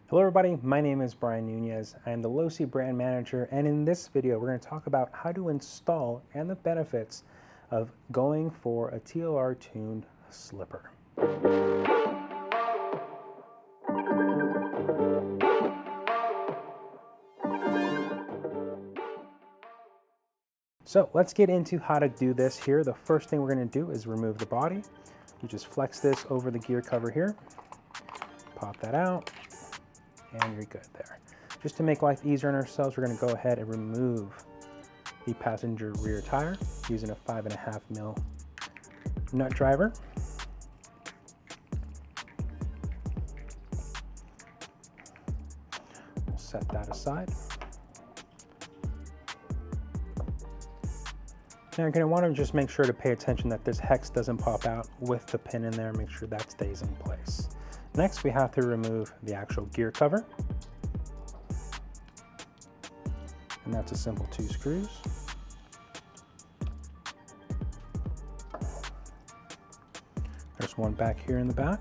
Hello everybody, my name is Brian Nunez. I am the Losi brand manager, and in this video we're going to talk about how to install and the benefits of going for a TLR tuned slipper. So let's get into how to do this here. The first thing we're going to do is remove the body. You just flex this over the gear cover here, pop that out, and you're good there. Just to make life easier on ourselves, we're going to go ahead and remove the passenger rear tire using a 5.5 mil nut driver. We'll set that aside. Now you're going to want to just make sure to pay attention that this hex doesn't pop out with the pin in there. Make sure that stays in place. Next, we have to remove the actual gear cover. And that's a simple 2 screws. There's one back here in the back.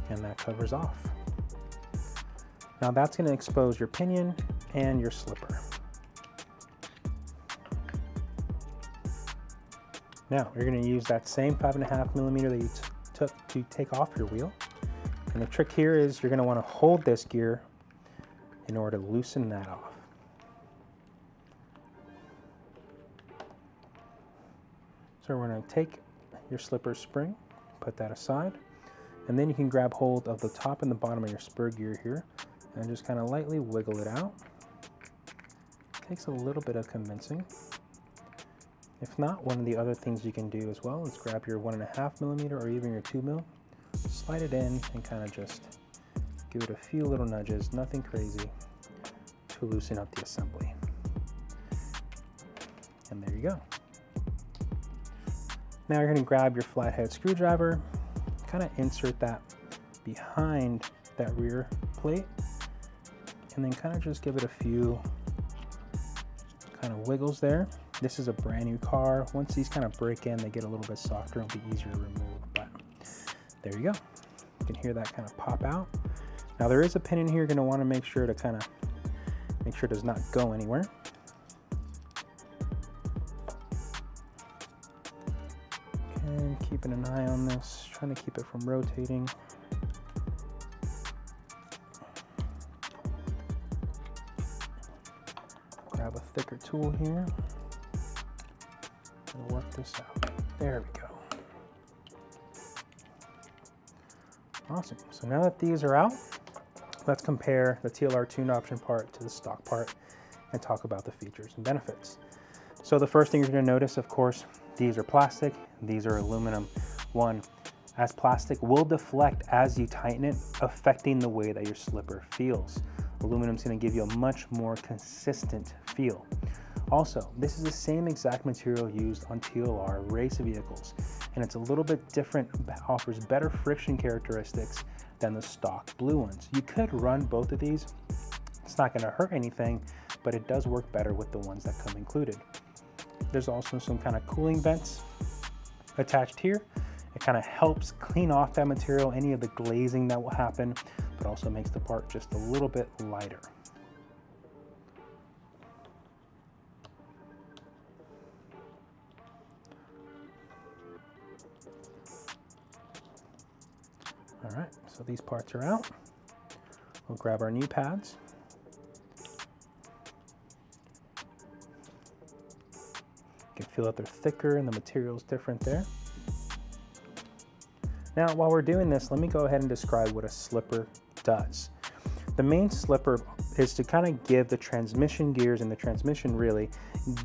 And that covers off. Now that's going to expose your pinion and your slipper. Now you're going to use that same 5.5 millimeter that you took to take off your wheel. And the trick here is you're going to want to hold this gear in order to loosen that off. So we're going to take your slipper spring, put that aside, and then you can grab hold of the top and the bottom of your spur gear here and just kind of lightly wiggle it out. It takes a little bit of convincing. If not, one of the other things you can do as well is grab your 1.5 millimeter or even your 2 mil, slide it in and kind of just give it a few little nudges, nothing crazy, to loosen up the assembly. And there you go. Now you're going to grab your flathead screwdriver, kind of insert that behind that rear plate, and then kind of just give it a few kind of wiggles there. This is a brand new car. Once these kind of break in, they get a little bit softer and it'll be easier to remove, but there you go. You can hear that kind of pop out. Now there is a pin in here. You're going to want to make sure to kind of make sure it does not go anywhere. And keeping an eye on this, trying to keep it from rotating. Grab a thicker tool here and work this out. There we go. Awesome. So now that these are out, let's compare the TLR tuned option part to the stock part and talk about the features and benefits. So the first thing you're going to notice, of course, these are plastic, these are aluminum. One, as plastic will deflect as you tighten it, affecting the way that your slipper feels. Aluminum is going to give you a much more consistent feel. Also, this is the same exact material used on TLR race vehicles, and it's a little bit different, offers better friction characteristics than the stock blue ones. You could run both of these. It's not going to hurt anything, but it does work better with the ones that come included. There's also some kind of cooling vents attached here. It kind of helps clean off that material, any of the glazing that will happen, but also makes the part just a little bit lighter. All right, so these parts are out. We'll grab our knee pads. You can feel that they're thicker and the material is different there. Now, while we're doing this, let me go ahead and describe what a slipper does. The main slipper is to kind of give the transmission gears and the transmission really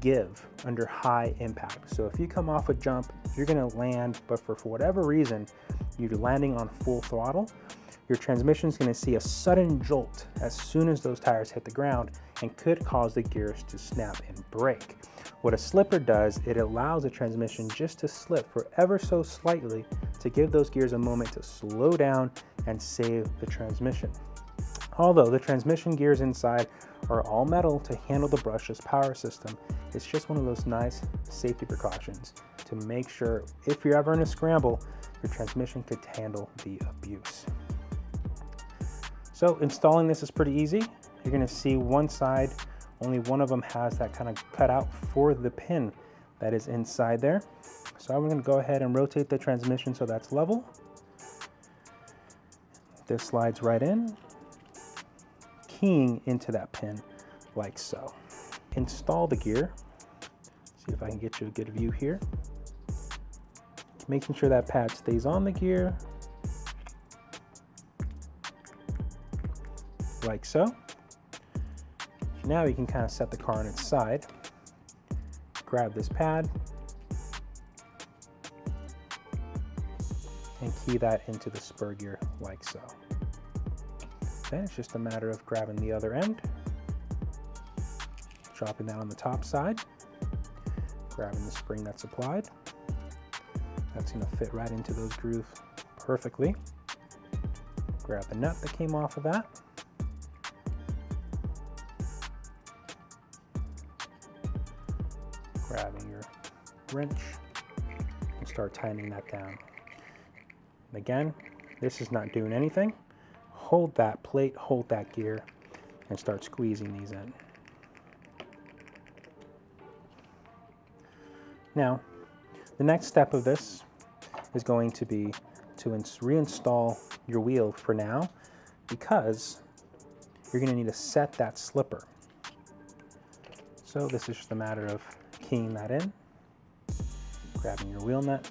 give under high impact. So if you come off a jump, you're going to land, but for whatever reason, you're landing on full throttle, your transmission is going to see a sudden jolt as soon as those tires hit the ground and could cause the gears to snap and break. What a slipper does, it allows the transmission just to slip for ever so slightly to give those gears a moment to slow down and save the transmission. Although the transmission gears inside are all metal to handle the brushless power system, it's just one of those nice safety precautions to make sure if you're ever in a scramble, your transmission could handle the abuse. So installing this is pretty easy. You're gonna see one side, only one of them has that kind of cutout for the pin that is inside there. So I'm gonna go ahead and rotate the transmission so that's level. This slides right in, keying into that pin like so. Install the gear. See if I can get you a good view here. Making sure that pad stays on the gear, like so. Now you can kind of set the car on its side. Grab this pad and key that into the spur gear like so. Then it's just a matter of grabbing the other end, dropping that on the top side, grabbing the spring that's applied. That's going to fit right into those grooves perfectly. Grab the nut that came off of that. Grabbing your wrench and start tightening that down. And again, this is not doing anything. Hold that plate, hold that gear, and start squeezing these in. Now, the next step of this is going to be to reinstall your wheel for now, because you're going to need to set that slipper. So this is just a matter of keying that in, grabbing your wheel nut,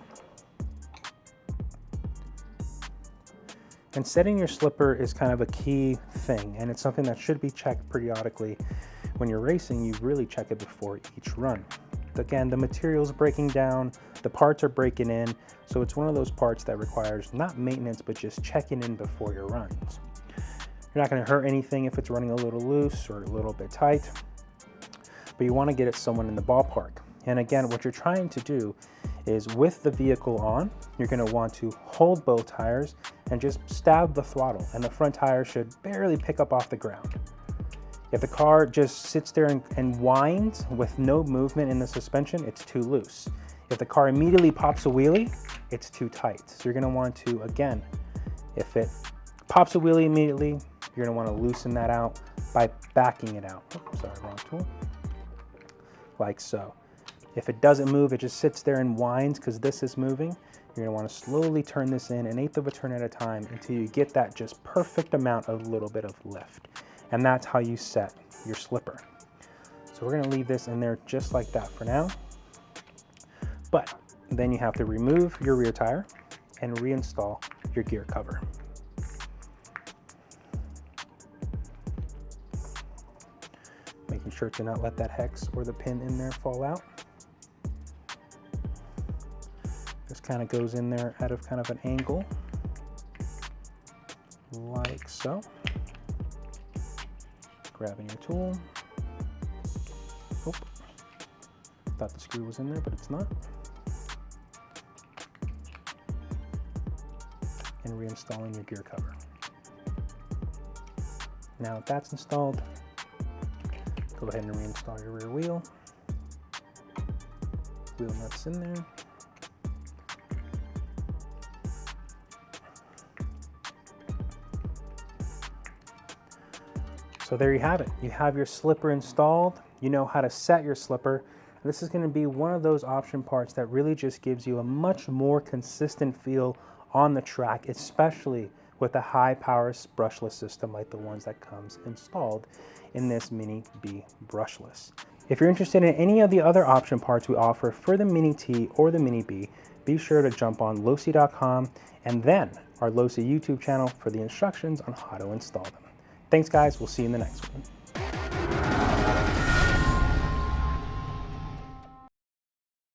and setting your slipper is kind of a key thing, and it's something that should be checked periodically. When you're racing, you really check it before each run. Again, the material's breaking down, the parts are breaking in, so it's one of those parts that requires not maintenance, but just checking in before your runs. You're not going to hurt anything if it's running a little loose or a little bit tight, but you want to get it somewhere in the ballpark. And again, what you're trying to do is, with the vehicle on, you're going to want to hold both tires and just stab the throttle, and the front tire should barely pick up off the ground. If the car just sits there and whines with no movement in the suspension, it's too loose. If the car immediately pops a wheelie, it's too tight. So you're gonna want to, again, if it pops a wheelie immediately, you're gonna wanna loosen that out by backing it out. Oops, sorry, wrong tool. Like so. If it doesn't move, it just sits there and whines because this is moving, you're gonna wanna slowly turn this in 1/8 of a turn at a time until you get that just perfect amount of little bit of lift. And that's how you set your slipper. So we're gonna leave this in there just like that for now. But then you have to remove your rear tire and reinstall your gear cover. Making sure to not let that hex or the pin in there fall out. This kind of goes in there out of kind of an angle, like so. Grabbing your tool. Oh, thought the screw was in there, but it's not. And reinstalling your gear cover. Now that that's installed, go ahead and reinstall your rear wheel. Wheel nuts in there. So there you have it. You have your slipper installed. You know how to set your slipper. This is going to be one of those option parts that really just gives you a much more consistent feel on the track, especially with a high power brushless system like the ones that comes installed in this Mini B brushless. If you're interested in any of the other option parts we offer for the Mini T or the Mini B, be sure to jump on Losi.com and then our Losi YouTube channel for the instructions on how to install them. Thanks guys, we'll see you in the next one.